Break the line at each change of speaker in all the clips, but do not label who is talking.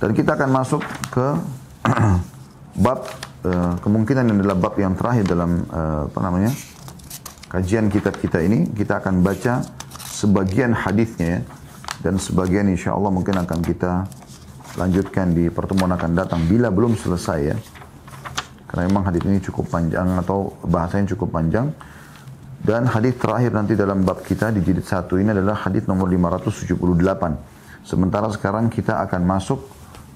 Dan kita akan masuk ke bab kemungkinan yang adalah bab yang terakhir dalam kajian kitab kita ini. Kita akan baca sebagian hadisnya ya, dan sebagian insya Allah mungkin akan kita lanjutkan di pertemuan akan datang bila belum selesai ya. Karena memang hadis ini cukup panjang atau bahasanya cukup panjang. Dan hadis terakhir nanti dalam bab kita di jilid 1 ini adalah hadis nomor 578. Sementara sekarang kita akan masuk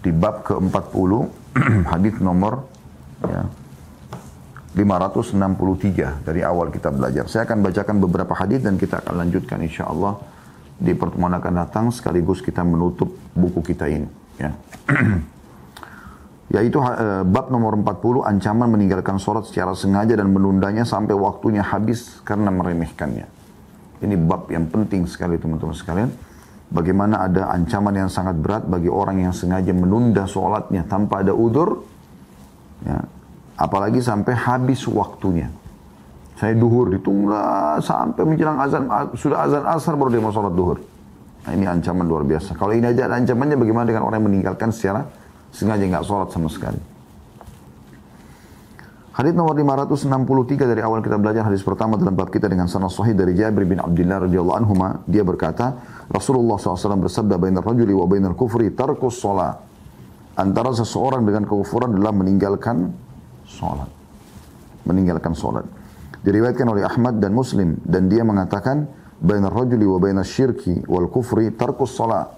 di bab ke-40 hadis nomor ya, 563 dari awal kita belajar. Saya akan bacakan beberapa hadis dan kita akan lanjutkan insya Allah di pertemuan akan datang sekaligus kita menutup buku kita ini. Ya. Yaitu bab nomor 40, ancaman meninggalkan sholat secara sengaja dan menundanya sampai waktunya habis karena meremehkannya. Ini bab yang penting sekali teman-teman sekalian. Bagaimana ada ancaman yang sangat berat bagi orang yang sengaja menunda sholatnya tanpa ada udzur, ya. Apalagi sampai habis waktunya. Saya duhur ditunda sampai menjelang azan, sudah azan asar baru dia mau sholat duhur. Nah, ini ancaman luar biasa. Kalau ini aja ada ancamannya, bagaimana dengan orang yang meninggalkan secara sengaja nggak sholat sama sekali. Hadis nomor 563 dari awal kita belajar hadis pertama dalam bab kita dengan sanad sahih dari Jabir bin Abdullah radhiyallahu anhuma. Dia berkata, Rasulullah SAW bersabda, "Bainar rajuli wa bainar kufri tarkus shalah." Antara seseorang dengan kekufuran adalah meninggalkan sholat. Meninggalkan sholat. Diriwayatkan oleh Ahmad dan Muslim, dan dia mengatakan, "Bainar rajuli wa bainar syirki wal kufri tarkus shalah."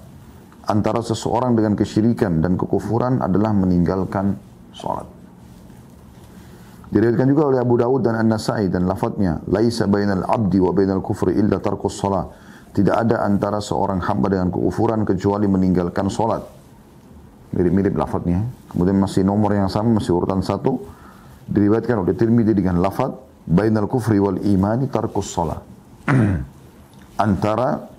Antara seseorang dengan kesyirikan dan kekufuran adalah meninggalkan sholat. Diriwayatkan juga oleh Abu Dawud dan An-Nasai dan lafadznya, "Laisa bainal abdi wa bainal kufri illa tarkus shalah." Tidak ada antara seorang hamba dengan kekufuran kecuali meninggalkan sholat. Mirip-mirip lafadznya. Kemudian masih nomor yang sama, masih urutan 1. Diriwayatkan oleh Tirmidzi dengan lafadz, "Bainal kufri wal imani tarkus shalah." Antara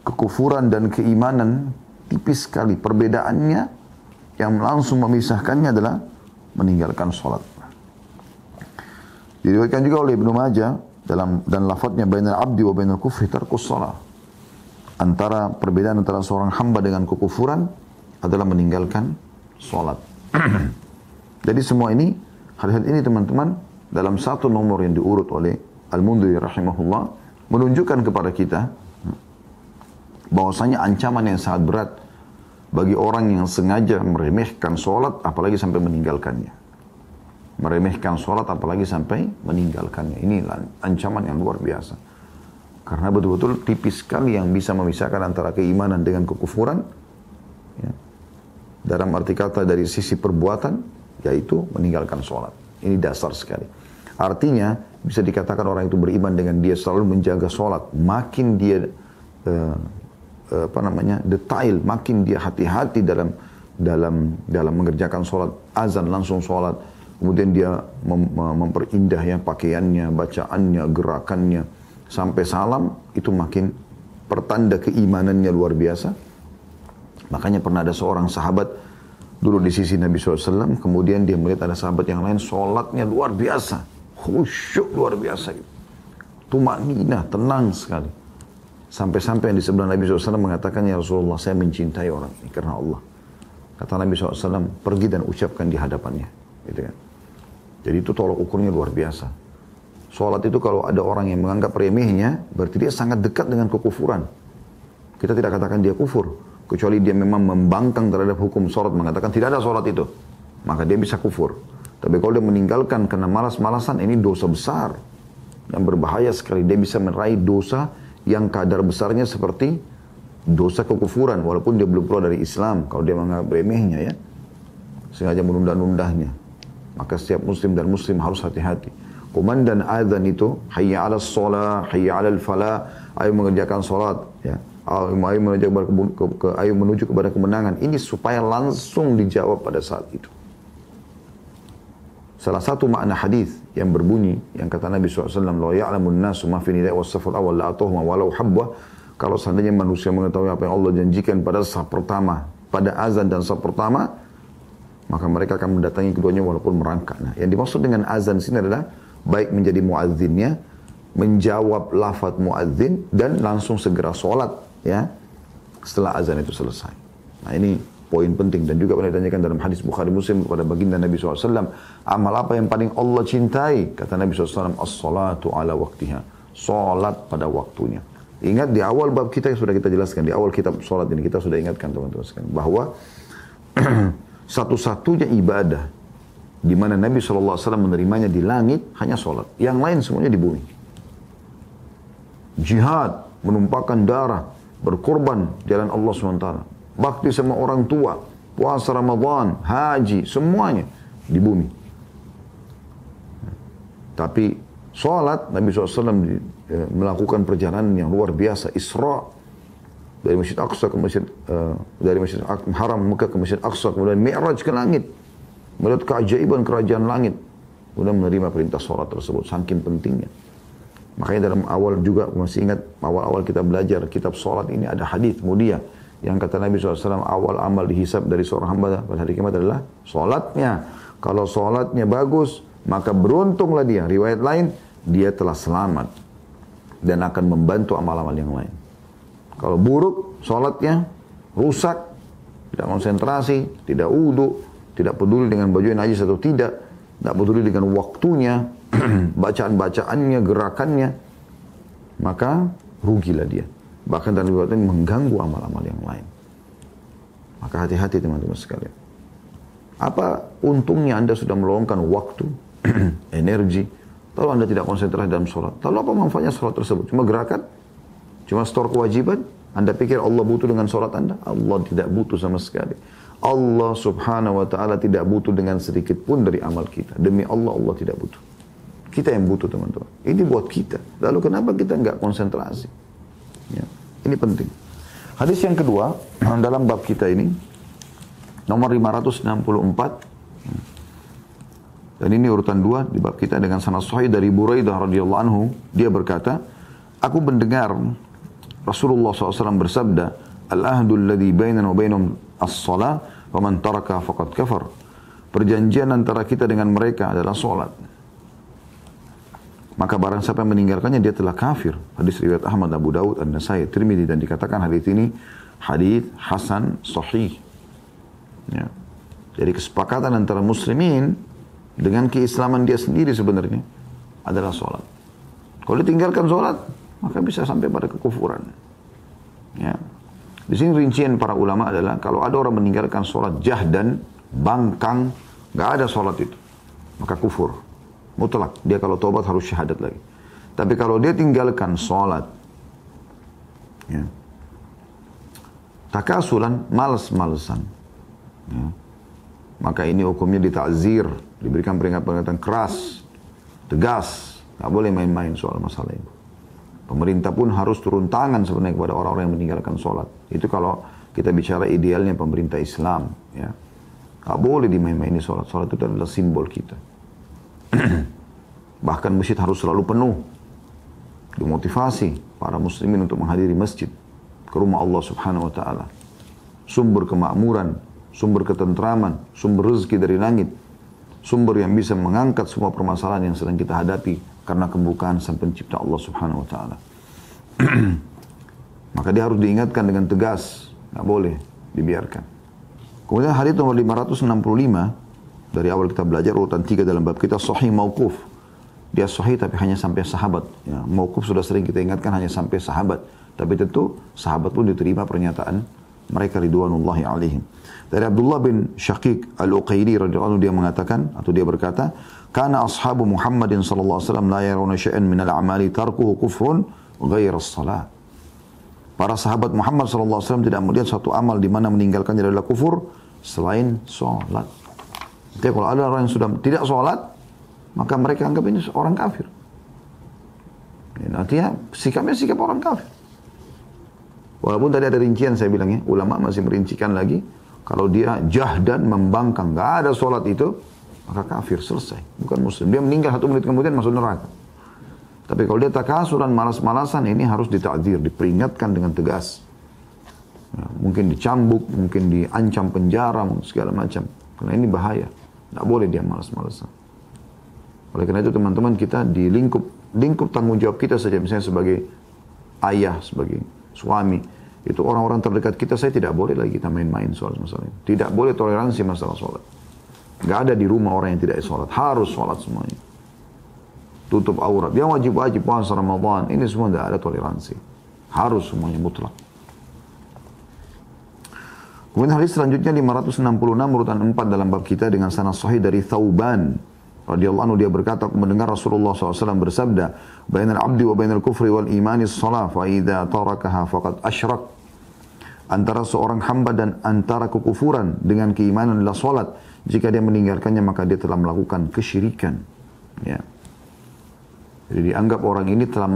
kekufuran dan keimanan tipis sekali. Perbedaannya yang langsung memisahkannya adalah meninggalkan sholat. Diriwayatkan juga oleh Ibnu Majah dan lafadznya bainal abdi wa bainal kufri tarkus shalah. Antara perbedaan antara seorang hamba dengan kekufuran adalah meninggalkan sholat. Jadi semua ini, hal-hal ini teman-teman, dalam satu nomor yang diurut oleh Al-Mundhiri rahimahullah, menunjukkan kepada kita bahwasanya ancaman yang sangat berat bagi orang yang sengaja meremehkan sholat, apalagi sampai meninggalkannya. Meremehkan sholat, apalagi sampai meninggalkannya. Ini ancaman yang luar biasa. Karena betul-betul tipis sekali yang bisa memisahkan antara keimanan dengan kekufuran. Ya. Dalam arti kata dari sisi perbuatan, yaitu meninggalkan sholat. Ini dasar sekali. Artinya, bisa dikatakan orang itu beriman dengan dia selalu menjaga sholat. Makin dia detail, makin dia hati-hati dalam mengerjakan sholat, azan langsung sholat, kemudian dia memperindah ya pakaiannya, bacaannya, gerakannya, sampai salam, itu makin pertanda keimanannya luar biasa. Makanya pernah ada seorang sahabat dulu di sisi Nabi SAW, kemudian dia melihat ada sahabat yang lain sholatnya luar biasa, khusyuk luar biasa, tumakninah, tenang sekali. Sampai-sampai yang di sebelah Nabi SAW mengatakan, "Ya Rasulullah, saya mencintai orang ini karena Allah." Kata Nabi SAW, "Pergi dan ucapkan di hadapannya." Gitu kan. Jadi itu tolak ukurnya luar biasa. Sholat itu kalau ada orang yang menganggap remehnya, berarti dia sangat dekat dengan kekufuran. Kita tidak katakan dia kufur, kecuali dia memang membangkang terhadap hukum sholat, mengatakan tidak ada sholat itu, maka dia bisa kufur. Tapi kalau dia meninggalkan karena malas-malasan, ini dosa besar dan berbahaya sekali. Dia bisa meraih dosa yang kadar besarnya seperti dosa kekufuran, walaupun dia belum keluar dari Islam. Kalau dia menganggap remehnya ya, sengaja menunda-nundahnya, maka setiap muslim dan muslim harus hati-hati. Komandan azan itu, hayya 'alas shalah, hayya 'alal falah, ayo mengerjakan salat ya. Ayo menuju kepada kemenangan. Ini supaya langsung dijawab pada saat itu. Salah satu makna hadis yang berbunyi, yang kata Nabi SAW, "La ya'lamun nasu ma fi nida'i was safar awal la atuhuma walau habwa." Kalau seandainya manusia mengetahui apa yang Allah janjikan pada saf pertama, pada azan dan saf pertama, maka mereka akan mendatangi keduanya walaupun merangkak. Nah, yang dimaksud dengan azan sini adalah baik menjadi muadzinnya, menjawab lafaz muadzin dan langsung segera sholat ya setelah azan itu selesai. Nah, ini poin penting. Dan juga pernah ditanyakan dalam hadis Bukhari Muslim kepada baginda Nabi SAW, amal apa yang paling Allah cintai? Kata Nabi SAW, as-salatu ala waktiha, salat pada waktunya. Ingat di awal bab kita yang sudah kita jelaskan, di awal kitab salat ini kita sudah ingatkan teman-teman sekalian, bahwa satu-satunya ibadah di mana Nabi SAW menerimanya di langit hanya salat. Yang lain semuanya di bumi. Jihad, menumpahkan darah, berkorban jalan Allah SWT, bakti sama orang tua, puasa Ramadan, haji, semuanya di bumi. Tapi salat, Nabi SAW melakukan perjalanan yang luar biasa, Isra dari Masjid Aqsa ke Masjid dari Masjid Haram Mekah ke Masjid Aqsa, kemudian Mi'raj ke langit, melihat keajaiban kerajaan langit, kemudian menerima perintah salat tersebut, saking pentingnya. Makanya dalam awal juga, masih ingat awal-awal kita belajar kitab salat ini ada hadis mulia yang kata Nabi SAW, awal amal dihisab dari seorang hamba pada hari kiamat adalah salatnya. Kalau salatnya bagus, maka beruntunglah dia. Riwayat lain, dia telah selamat dan akan membantu amal-amal yang lain. Kalau buruk salatnya, rusak, tidak konsentrasi, tidak wudu, tidak peduli dengan baju yang najis atau tidak peduli dengan waktunya, bacaan-bacaannya, gerakannya, maka rugilah dia. Bahkan dalam riwayat ini mengganggu amal-amal yang lain. Maka hati-hati teman-teman sekalian. Apa untungnya Anda sudah meluangkan waktu, energi, lalu Anda tidak konsentrasi dalam sholat? Lalu apa manfaatnya sholat tersebut? Cuma gerakan? Cuma store kewajiban? Anda pikir Allah butuh dengan sholat Anda? Allah tidak butuh sama sekali. Allah subhanahu wa ta'ala tidak butuh dengan sedikit pun dari amal kita. Demi Allah, Allah tidak butuh. Kita yang butuh teman-teman. Ini buat kita. Lalu kenapa kita nggak konsentrasi? Ya, ini penting. Hadis yang kedua dalam bab kita ini, nomor 564. Dan ini urutan 2 di bab kita dengan sanad sahih dari Buraidah radhiyallahu anhu. Dia berkata, aku mendengar Rasulullah SAW bersabda, al-ahdu alladhi bainana wa bainahum as-salah, wa man taraka faqad kafar. Perjanjian antara kita dengan mereka adalah salat. Maka barang siapa yang meninggalkannya, dia telah kafir. Hadis riwayat Ahmad, Abu Daud, An-Nasai, Tirmidzi, dan dikatakan hadis ini hadis hasan sahih. Ya. Jadi kesepakatan antara muslimin dengan keislaman dia sendiri sebenarnya adalah salat. Kalau ditinggalkan salat, maka bisa sampai pada kekufuran. Ya. Di sini rincian para ulama adalah kalau ada orang meninggalkan salat jahdan, bangkang, nggak ada salat itu, maka kufur. Mutlak. Dia kalau tobat harus syahadat lagi. Tapi kalau dia tinggalkan salat, ya, takasulan, malas-malesan, ya, maka ini hukumnya ditakzir, diberikan peringatan-peringatan keras, tegas. Nggak boleh main-main soal masalah ini. Pemerintah pun harus turun tangan sebenarnya kepada orang-orang yang meninggalkan salat. Itu kalau kita bicara idealnya pemerintah Islam, ya. Nggak boleh dimain-maini salat. Salat itu adalah simbol kita. Bahkan masjid harus selalu penuh. Dimotivasi para muslimin untuk menghadiri masjid ke rumah Allah subhanahu wa ta'ala. Sumber kemakmuran, sumber ketentraman, sumber rezeki dari langit, sumber yang bisa mengangkat semua permasalahan yang sedang kita hadapi karena kebukaan sang pencipta Allah subhanahu wa ta'ala. Maka dia harus diingatkan dengan tegas, nggak boleh dibiarkan. Kemudian hadis nomor 565 dari awal kita belajar urutan 3 dalam bab kita, sahih mauquf. Dia sahih tapi hanya sampai sahabat. Ya, mauquf sudah sering kita ingatkan hanya sampai sahabat. Tapi tentu sahabat pun diterima pernyataan mereka ridwanullahi alaihim. Dari Abdullah bin Syaqiq al-Uqaili radhiyallahu anhu dia mengatakan atau dia berkata, "Kana ashabu Muhammadin sallallahu alaihi wasallam la yarawna syai'an min al-a'mali tarkuhu kufrun ghairu as-salat." Para sahabat Muhammad sallallahu alaihi wasallam tidak melihat satu amal di mana meninggalkannya adalah kufur selain salat. Jadi kalau ada orang yang sudah tidak sholat, maka mereka anggap ini orang kafir. Artinya sikapnya sikap orang kafir. Walaupun tadi ada rincian saya bilangnya, ulama masih merincikan lagi. Kalau dia jahdan membangkang, nggak ada sholat itu, maka kafir, selesai. Bukan muslim. Dia meninggal 1 menit kemudian masuk neraka. Tapi kalau dia takasuran, malas-malasan, ini harus ditakdir, diperingatkan dengan tegas. Ya, mungkin dicambuk, mungkin diancam penjara, segala macam. Karena ini bahaya. Tidak boleh dia malas-malasan. Oleh karena itu teman-teman, kita di lingkup tanggung jawab kita saja, misalnya sebagai ayah, sebagai suami, Itu orang-orang terdekat kita, saya tidak boleh lagi kita main-main soal masalah ini. Tidak boleh toleransi masalah sholat. Gak ada di rumah orang yang tidak sholat. Harus sholat semuanya. Tutup aurat. Dia wajib-wajib puasa Ramadan. Ini semua tidak ada toleransi. Harus semuanya mutlak. Kemudian hadis selanjutnya 566 urutan 4 dalam bab kita dengan sanad sahih dari Thauban radhiyallahu anhu, dia berkata, aku mendengar Rasulullah SAW bersabda, bainal abdi wa bainal kufri wal imani shalah fa idza tarakaha faqad asyrak. Antara seorang hamba dan antara kekufuran dengan keimanan adalah salat. Jika dia meninggalkannya maka dia telah melakukan kesyirikan. Ya. Jadi dianggap orang ini telah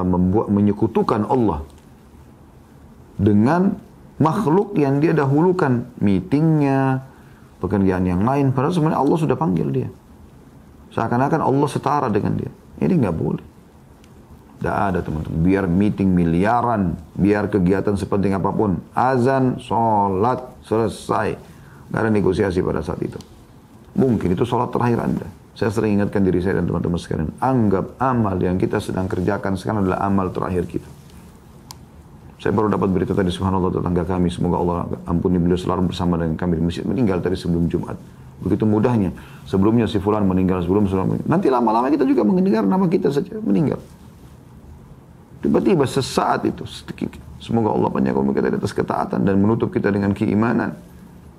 membuat menyekutukan Allah dengan makhluk yang dia dahulukan meetingnya, pekerjaan yang lain. Padahal sebenarnya Allah sudah panggil dia. Seakan-akan Allah setara dengan dia. Ini nggak boleh. Tidak ada teman-teman. Biar meeting miliaran, biar kegiatan sepenting apapun, azan, sholat, selesai. Nggak ada negosiasi pada saat itu. Mungkin itu sholat terakhir Anda. Saya sering ingatkan diri saya dan teman-teman sekalian. Anggap amal yang kita sedang kerjakan sekarang adalah amal terakhir kita. Saya baru dapat berita tadi, subhanallah, tetangga kami, semoga Allah ampuni beliau, selalu bersama dengan kami di masjid, meninggal tadi sebelum Jumat. Begitu mudahnya. Sebelumnya si fulan meninggal, sebelum nanti lama-lama kita juga mendengar nama kita saja meninggal. Tiba-tiba sesaat itu, semoga Allah panjangkan umur kita di atas ketaatan dan menutup kita dengan keimanan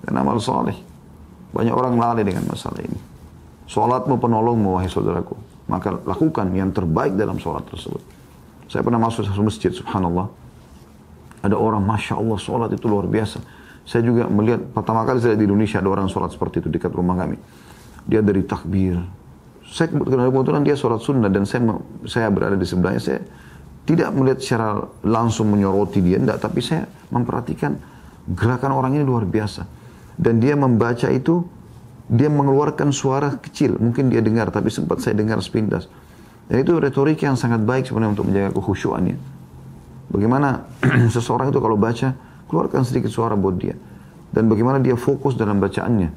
dan amal soleh. Banyak orang lalai dengan masalah ini. Sholatmu penolongmu, wahai saudaraku. Maka lakukan yang terbaik dalam sholat tersebut. Saya pernah masuk satu masjid, subhanallah. Ada orang, Masya Allah, sholat itu luar biasa. Saya juga melihat, pertama kali saya di Indonesia ada orang sholat seperti itu dekat rumah kami. Dia dari takbir. Saya kebetulan dia sholat sunnah dan saya berada di sebelahnya. Saya tidak melihat secara langsung menyoroti dia, enggak, tapi saya memperhatikan gerakan orang ini luar biasa. Dan dia membaca itu, dia mengeluarkan suara kecil. Mungkin dia dengar, tapi sempat saya dengar sepintas. Dan itu retorik yang sangat baik sebenarnya untuk menjaga kekhusyuannya. Bagaimana seseorang itu kalau baca, keluarkan sedikit suara buat dia. Dan bagaimana dia fokus dalam bacaannya.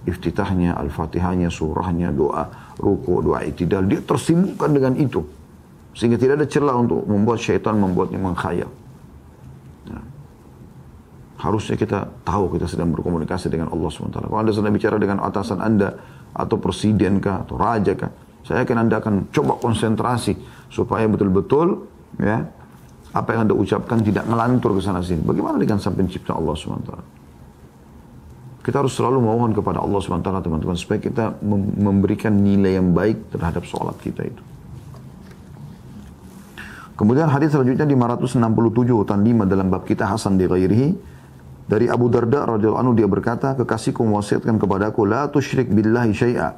Iftitahnya, al-fatihahnya, surahnya, doa, ruku, doa itidal. Dia tersibukkan dengan itu. Sehingga tidak ada celah untuk membuat syaitan membuatnya mengkhayal. Nah, harusnya kita tahu kita sedang berkomunikasi dengan Allah SWT. Kalau Anda sedang bicara dengan atasan Anda, atau presiden kah, atau raja kah, saya yakin Anda akan coba konsentrasi supaya betul-betul ya, apa yang Anda ucapkan tidak ngelantur ke sana sini. Bagaimana dengan sang pencipta Allah SWT? Kita harus selalu memohon kepada Allah SWT, teman-teman, supaya kita memberikan nilai yang baik terhadap sholat kita itu. Kemudian hadis selanjutnya 567 urutan 5 dalam bab kita, Hasan di ghairihi, dari Abu Darda radhiyallahu anhu, dia berkata, kekasihku mewasiatkan kepadaku, la tusyrik billahi syai'a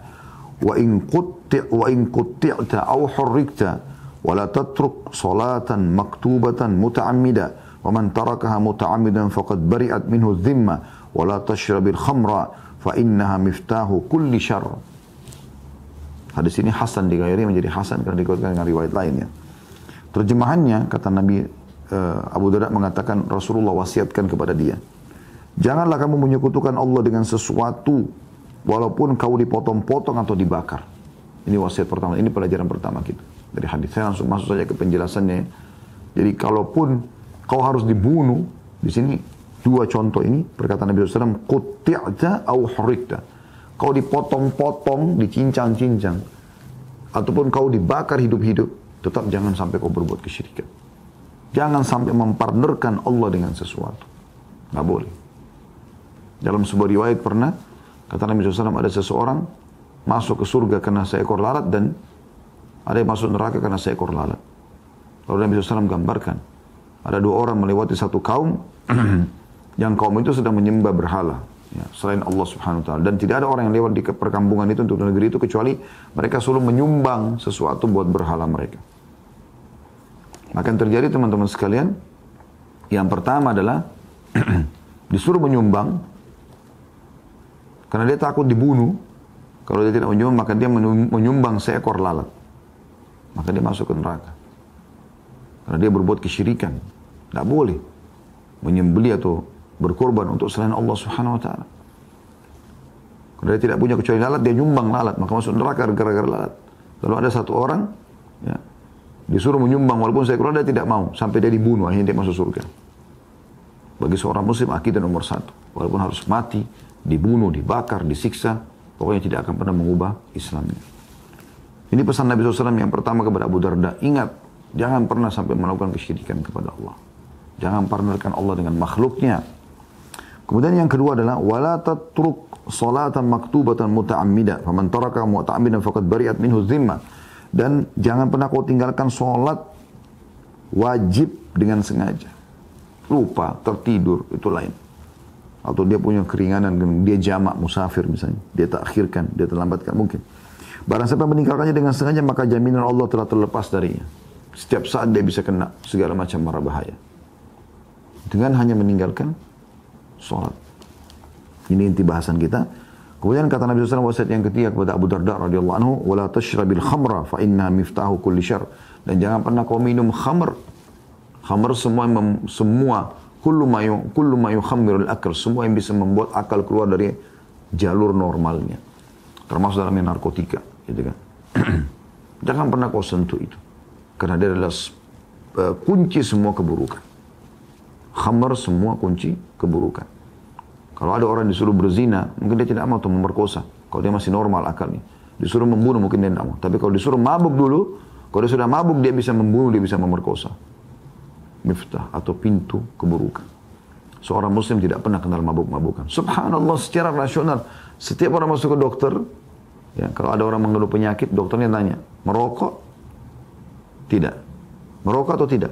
wa in qutti'ta aw hurrikta wa la tatruk salatan maktubatan muta'ammida wa man tarakaha muta'ammidan faqad bari'at minhu dhimma wa la tashrabil khamra fa innaha miftahu kulli syarr. Hadis ini Hasan di ghairihi, menjadi Hasan karena dikuatkan dengan riwayat lainnya. Terjemahannya, kata Nabi Abu Darda mengatakan, Rasulullah wasiatkan kepada dia, janganlah kamu menyekutukan Allah dengan sesuatu, walaupun kau dipotong-potong atau dibakar. Ini wasiat pertama, ini pelajaran pertama kita dari hadis. Saya langsung masuk saja ke penjelasannya. Jadi kalaupun kau harus dibunuh, di sini dua contoh ini, perkataan Nabi SAW, qutti'ta au hurikta. Kau dipotong-potong, dicincang-cincang, ataupun kau dibakar hidup-hidup, tetap jangan sampai kau berbuat kesyirikan. Jangan sampai mempartnerkan Allah dengan sesuatu. Nggak boleh. Dalam sebuah riwayat pernah, kata Nabi SAW, ada seseorang masuk ke surga karena seekor lalat, dan ada yang masuk neraka karena seekor lalat. Lalu Nabi SAW gambarkan, ada dua orang melewati satu kaum, yang kaum itu sedang menyembah berhala, ya, selain Allah Subhanahu Wa Taala. Dan tidak ada orang yang lewat di perkampungan itu, untuk negeri itu, kecuali mereka selalu menyumbang sesuatu buat berhala mereka. Maka yang terjadi, teman-teman sekalian, yang pertama adalah disuruh menyumbang karena dia takut dibunuh. Kalau dia tidak menyumbang, maka dia menyumbang seekor lalat, maka dia masuk ke neraka karena dia berbuat kesyirikan. Tidak boleh menyembelih atau berkorban untuk selain Allah Subhanahu Wa Taala. Kalau dia tidak punya kecuali lalat, dia nyumbang lalat, maka masuk neraka gara-gara lalat. Lalu ada satu orang, ya, Disuruh menyumbang, walaupun saya keluar dia tidak mau. Sampai dia dibunuh, akhirnya dia masuk surga. Bagi seorang muslim, akidah nomor satu. Walaupun harus mati, dibunuh, dibakar, disiksa, pokoknya tidak akan pernah mengubah Islamnya. Ini pesan Nabi SAW yang pertama kepada Abu Darda. Ingat, jangan pernah sampai melakukan kesyirikan kepada Allah. Jangan partnerkan Allah dengan makhluknya. Kemudian yang kedua adalah, wala tatruk salatan maktubatan muta'ammida. Faman taraka muta'ammidan faqad bari'at minhu dhimma. Dan jangan pernah kau tinggalkan sholat wajib dengan sengaja. Lupa, tertidur, itu lain. Atau dia punya keringanan, dia jamak, musafir misalnya. Dia takhirkan, dia terlambatkan, mungkin. Barang siapa meninggalkannya dengan sengaja, maka jaminan Allah telah terlepas darinya. Setiap saat dia bisa kena segala macam mara bahaya. Dengan hanya meninggalkan sholat. Ini inti bahasan kita. Kemudian kata Nabi SAW wasiat yang ketiga kepada Abu Darda radhiyallahu anhu, wala tashrabil khamra fa inna miftahu kulli syarr. Dan jangan pernah kau minum khamr. Khamr semua kullu ma yukhammirul akal, semua yang bisa membuat akal keluar dari jalur normalnya. Termasuk dalamnya narkotika, gitu kan. Jangan pernah kau sentuh itu. Karena dia adalah kunci semua keburukan. Khamr semua kunci keburukan. Kalau ada orang disuruh berzina, mungkin dia tidak mau untuk memerkosa. Kalau dia masih normal akalnya. Disuruh membunuh, mungkin dia tidak mau. Tapi kalau disuruh mabuk dulu, kalau dia sudah mabuk, dia bisa membunuh, dia bisa memerkosa. Miftah atau pintu keburukan. Seorang muslim tidak pernah kenal mabuk-mabukan. Subhanallah, secara rasional. Setiap orang masuk ke dokter, ya, kalau ada orang mengeluh penyakit, dokternya tanya, merokok? Tidak. Merokok atau tidak?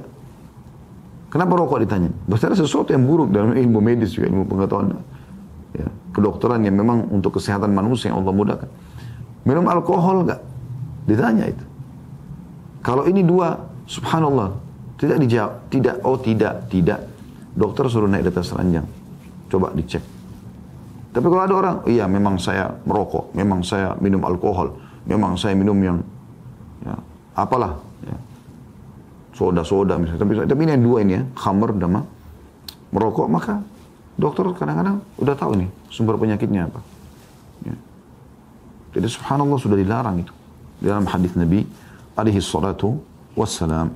Kenapa rokok ditanya? Pasti ada sesuatu yang buruk dalam ilmu medis juga, ilmu pengetahuan. Ya, kedokteran yang memang untuk kesehatan manusia yang Allah mudahkan. Minum alkohol enggak? Ditanya itu. Kalau ini dua, subhanallah, tidak dijawab. Tidak, oh tidak. Dokter suruh naik di atas ranjang. Coba dicek. Tapi kalau ada orang, iya memang saya merokok, memang saya minum alkohol, memang saya minum yang, ya, apalah, ya, soda misalnya. Tapi ini yang dua ini ya, khamr dan merokok, maka dokter kadang-kadang udah tahu nih sumber penyakitnya apa. Ya. Jadi subhanallah sudah dilarang itu. Dalam hadis Nabi alaihi salatu wassalam.